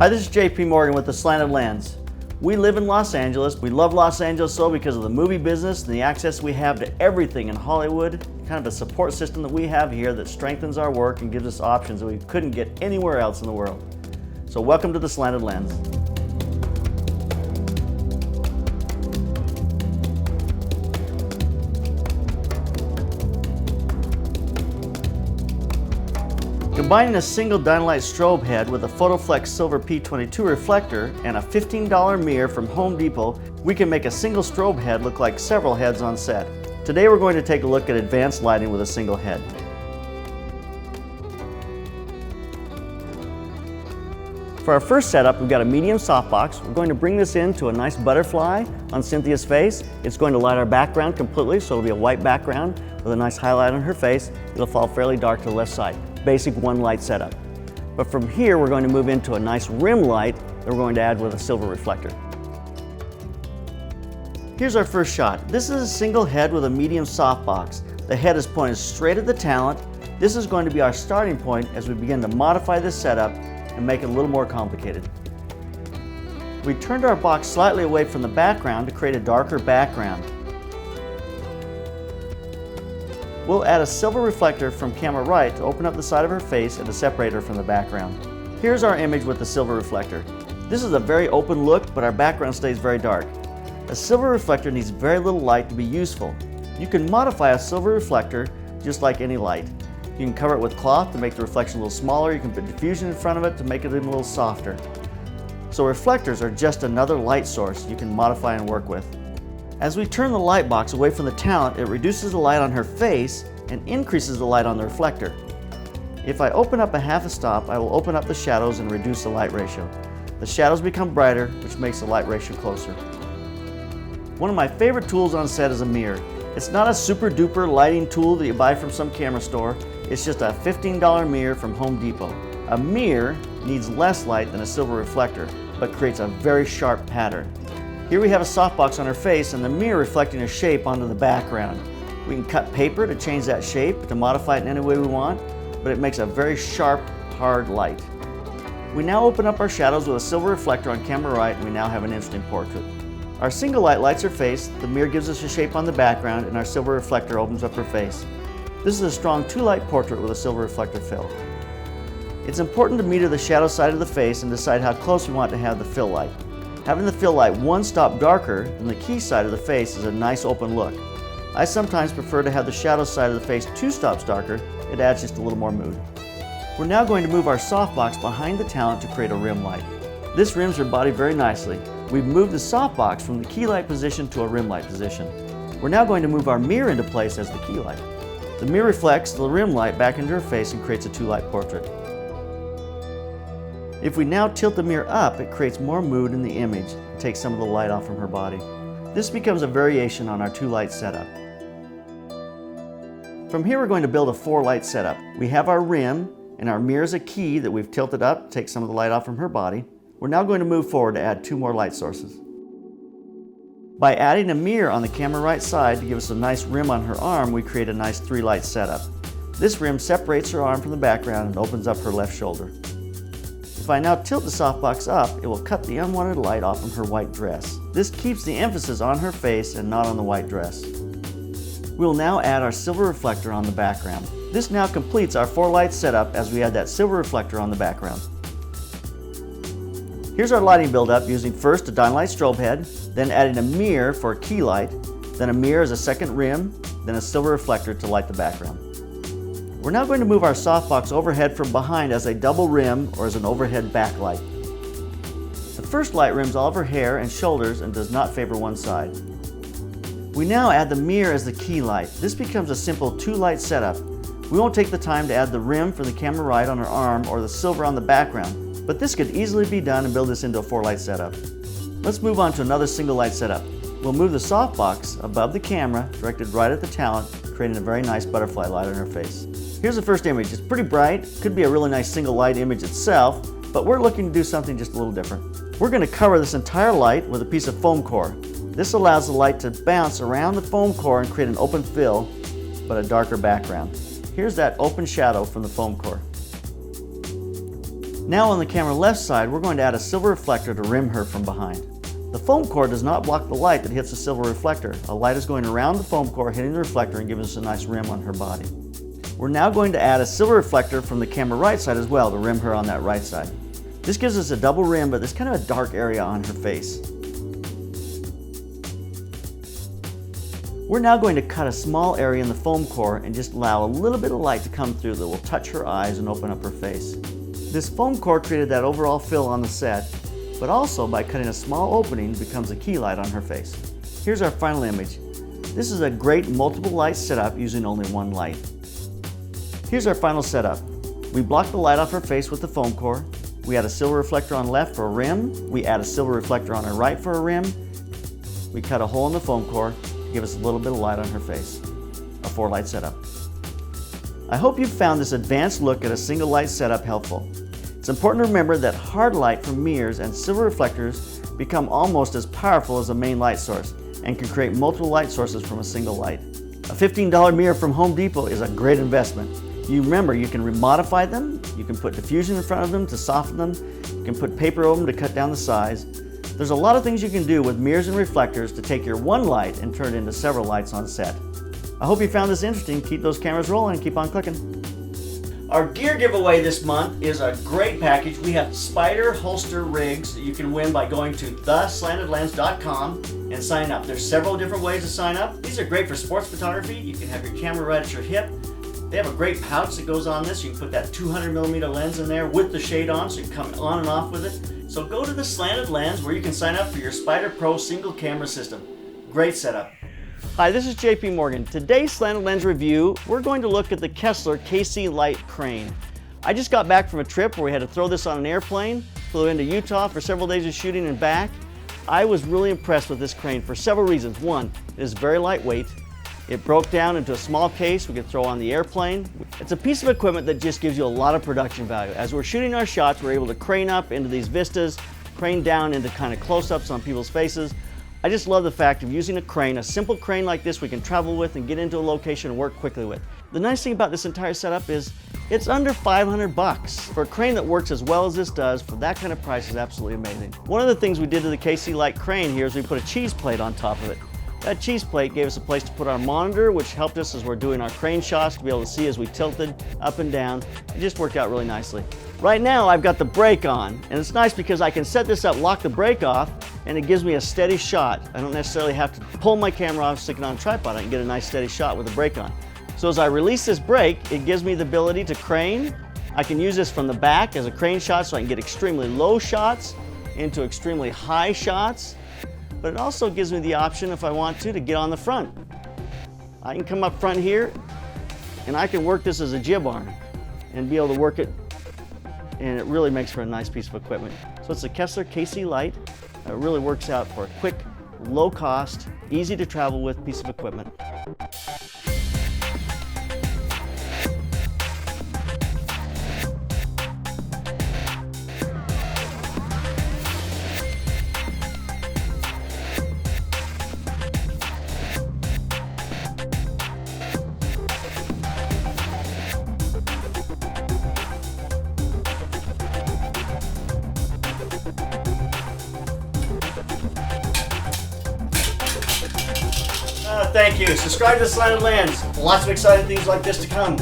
Hi, this is JP Morgan with the Slanted Lens. We live in Los Angeles. We love Los Angeles so because of the movie business and the access we have to everything in Hollywood, kind of a support system that we have here that strengthens our work and gives us options that we couldn't get anywhere else in the world. So welcome to the Slanted Lens. Combining a single Dynalite strobe head with a Photoflex silver P22 reflector and a $15 mirror from Home Depot, we can make a single strobe head look like several heads on set. Today we're going to take a look at advanced lighting with a single head. For our first setup, we've got a medium softbox. We're going to bring this into a nice butterfly on Cynthia's face. It's going to light our background completely, so it'll be a white background with a nice highlight on her face. It'll fall fairly dark to the left side. Basic one light setup. But from here we're going to move into a nice rim light that we're going to add with a silver reflector. Here's our first shot. This is a single head with a medium softbox. The head is pointed straight at the talent. This is going to be our starting point as we begin to modify this setup and make it a little more complicated. We turned our box slightly away from the background to create a darker background. We'll add a silver reflector from camera right to open up the side of her face and to separate her from the background. Here's our image with the silver reflector. This is a very open look, but our background stays very dark. A silver reflector needs very little light to be useful. You can modify a silver reflector just like any light. You can cover it with cloth to make the reflection a little smaller. You can put diffusion in front of it to make it even a little softer. So reflectors are just another light source you can modify and work with. As we turn the light box away from the talent, it reduces the light on her face and increases the light on the reflector. If I open up a half a stop, I will open up the shadows and reduce the light ratio. The shadows become brighter, which makes the light ratio closer. One of my favorite tools on set is a mirror. It's not a super duper lighting tool that you buy from some camera store. It's just a $15 mirror from Home Depot. A mirror needs less light than a silver reflector, but creates a very sharp pattern. Here we have a softbox on her face and the mirror reflecting a shape onto the background. We can cut paper to change that shape, to modify it in any way we want, but it makes a very sharp, hard light. We now open up our shadows with a silver reflector on camera right, and we now have an interesting portrait. Our single light lights her face, the mirror gives us a shape on the background, and our silver reflector opens up her face. This is a strong two-light portrait with a silver reflector fill. It's important to meter the shadow side of the face and decide how close we want to have the fill light. Having the fill light one stop darker than the key side of the face is a nice open look. I sometimes prefer to have the shadow side of the face 2 stops darker. It adds just a little more mood. We're now going to move our softbox behind the talent to create a rim light. This rims her body very nicely. We've moved the softbox from the key light position to a rim light position. We're now going to move our mirror into place as the key light. The mirror reflects the rim light back into her face and creates a 2-light portrait. If we now tilt the mirror up, it creates more mood in the image and takes some of the light off from her body. This becomes a variation on our 2-light setup. From here we're going to build a 4-light setup. We have our rim and our mirror is a key that we've tilted up to take some of the light off from her body. We're now going to move forward to add 2 more light sources. By adding a mirror on the camera right side to give us a nice rim on her arm, we create a nice 3-light setup. This rim separates her arm from the background and opens up her left shoulder. If I now tilt the softbox up, it will cut the unwanted light off from her white dress. This keeps the emphasis on her face and not on the white dress. We'll now add our silver reflector on the background. This now completes our 4-light setup as we add that silver reflector on the background. Here's our lighting build-up using first a Dynalite strobe head, then adding a mirror for a key light, then a mirror as a second rim, then a silver reflector to light the background. We're now going to move our softbox overhead from behind as a double rim or as an overhead backlight. The first light rims all of her hair and shoulders and does not favor one side. We now add the mirror as the key light. This becomes a simple 2-light setup. We won't take the time to add the rim for the camera right on her arm or the silver on the background, but this could easily be done and build this into a 4-light setup. Let's move on to another single light setup. We'll move the softbox above the camera, directed right at the talent, creating a very nice butterfly light on her face. Here's the first image. It's pretty bright, could be a really nice single light image itself, but we're looking to do something just a little different. We're going to cover this entire light with a piece of foam core. This allows the light to bounce around the foam core and create an open fill, but a darker background. Here's that open shadow from the foam core. Now on the camera left side, we're going to add a silver reflector to rim her from behind. The foam core does not block the light that hits the silver reflector. A light is going around the foam core, hitting the reflector and giving us a nice rim on her body. We're now going to add a silver reflector from the camera right side as well to rim her on that right side. This gives us a double rim, but there's kind of a dark area on her face. We're now going to cut a small area in the foam core and just allow a little bit of light to come through that will touch her eyes and open up her face. This foam core created that overall fill on the set, but also by cutting a small opening becomes a key light on her face. Here's our final image. This is a great multiple light setup using only one light. Here's our final setup. We block the light off her face with the foam core. We add a silver reflector on left for a rim. We add a silver reflector on her right for a rim. We cut a hole in the foam core to give us a little bit of light on her face. A 4-light setup. I hope you found this advanced look at a single light setup helpful. It's important to remember that hard light from mirrors and silver reflectors become almost as powerful as a main light source and can create multiple light sources from a single light. A $15 mirror from Home Depot is a great investment. You remember, you can remodify them, you can put diffusion in front of them to soften them, you can put paper over them to cut down the size. There's a lot of things you can do with mirrors and reflectors to take your one light and turn it into several lights on set. I hope you found this interesting. Keep those cameras rolling and keep on clicking. Our gear giveaway this month is a great package. We have spider holster rigs that you can win by going to theslantedlens.com and sign up. There's several different ways to sign up. These are great for sports photography. You can have your camera right at your hip. They have a great pouch that goes on this. You can put that 200mm lens in there with the shade on so you can come on and off with it. So go to the Slanted Lens where you can sign up for your Spider Pro single camera system. Great setup. Hi, this is JP Morgan. Today's Slanted Lens review, we're going to look at the Kessler KC Lite crane. I just got back from a trip where we had to throw this on an airplane, flew into Utah for several days of shooting and back. I was really impressed with this crane for several reasons. One, it is very lightweight. It broke down into a small case we could throw on the airplane. It's a piece of equipment that just gives you a lot of production value. As we're shooting our shots, we're able to crane up into these vistas, crane down into kind of close-ups on people's faces. I just love the fact of using a crane, a simple crane like this we can travel with and get into a location and work quickly with. The nice thing about this entire setup is it's under $500. For a crane that works as well as this does, for that kind of price is absolutely amazing. One of the things we did to the KC Lite crane here is we put a cheese plate on top of it. That cheese plate gave us a place to put our monitor, which helped us as we're doing our crane shots to be able to see as we tilted up and down. It just worked out really nicely. Right now I've got the brake on, and it's nice because I can set this up, lock the brake off, and it gives me a steady shot. I don't necessarily have to pull my camera off, stick it on a tripod. I can get a nice steady shot with the brake on. So as I release this brake, it gives me the ability to crane. I can use this from the back as a crane shot so I can get extremely low shots into extremely high shots. But it also gives me the option, if I want to get on the front. I can come up front here, and I can work this as a jib arm and be able to work it, and it really makes for a nice piece of equipment. So it's a Kessler KC Lite. It really works out for a quick, low cost, easy to travel with piece of equipment. Thank you. Subscribe to Slanted Lens. Lots of exciting things like this to come.